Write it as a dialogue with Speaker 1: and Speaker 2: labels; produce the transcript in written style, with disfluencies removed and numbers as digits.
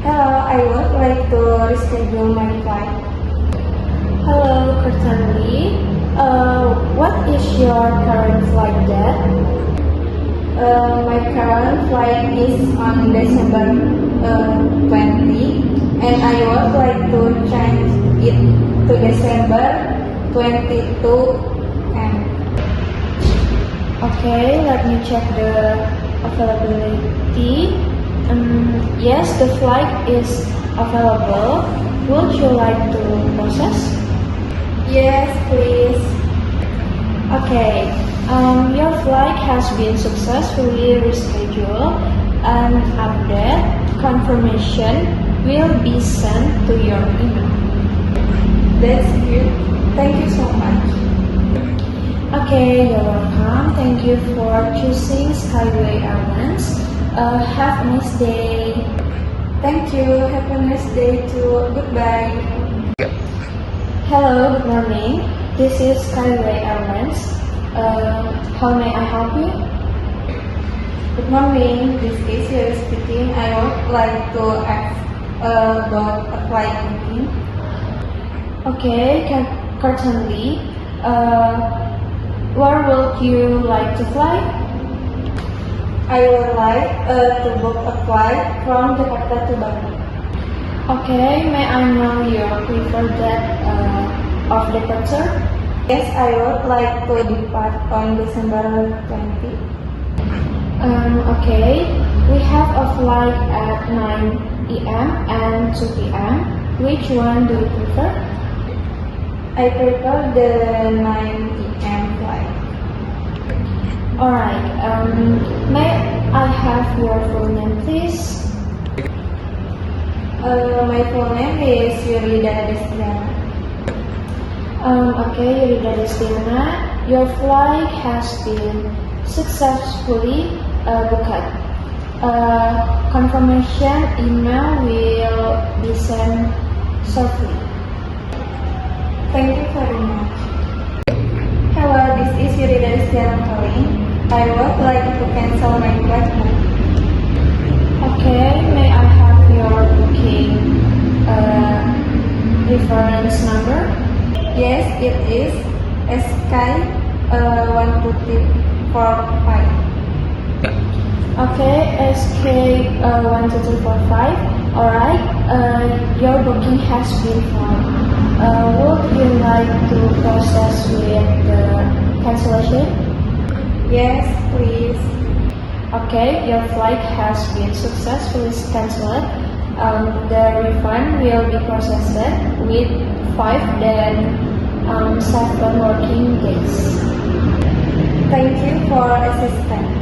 Speaker 1: Hello, I would like to reschedule my flight.
Speaker 2: Hello, Currently. What is your current flight date?
Speaker 1: My current flight is on December 20, and I would like to change it to December 22. And
Speaker 2: Okay, let me check the availability. Yes, the flight is available. Would you like to process?
Speaker 1: yes, please.
Speaker 2: Okay, your flight has been successfully rescheduled. An update confirmation will be sent to your email.
Speaker 1: That's good. Thank you so much.
Speaker 2: Okay, you're welcome. Thank you for choosing Skyway Airlines. Have a nice day.
Speaker 1: Thank you. Have a nice day too. Goodbye.
Speaker 2: Hello, good morning. This is Skyway Airlines. How may I help you?
Speaker 1: Good morning. This is Yuri speaking. I would like to ask about a flight booking.
Speaker 2: Okay, currently, where would you like to fly?
Speaker 1: I would like to book a flight from Jakarta to Bali.
Speaker 2: Okay, may I know your preferred date of departure?
Speaker 1: Yes, I would like to depart on December 20.
Speaker 2: Okay, we have a flight at 9 a.m. and 2 p.m. Which one do you prefer?
Speaker 1: I prefer the 9 p.m. flight.
Speaker 2: Alright, may I have your full name, please?
Speaker 1: My full name is Yurida Destiana.
Speaker 2: Okay, Yurida Destiana, your flight has been successfully booked. Confirmation email will be sent shortly.
Speaker 1: Thank you very much. Hello, this is Yurida Destiana calling. I would like to cancel my flight booking.
Speaker 2: Okay, may I have your booking reference number?
Speaker 1: Yes, it is SK12345.
Speaker 2: Okay, SK12345. Alright, your booking has been found. Would you like to process with the cancellation?
Speaker 1: Yes, please.
Speaker 2: Okay, your flight has been successfully cancelled. The refund will be processed with 5 then 7 working days.
Speaker 1: Thank you for assistance.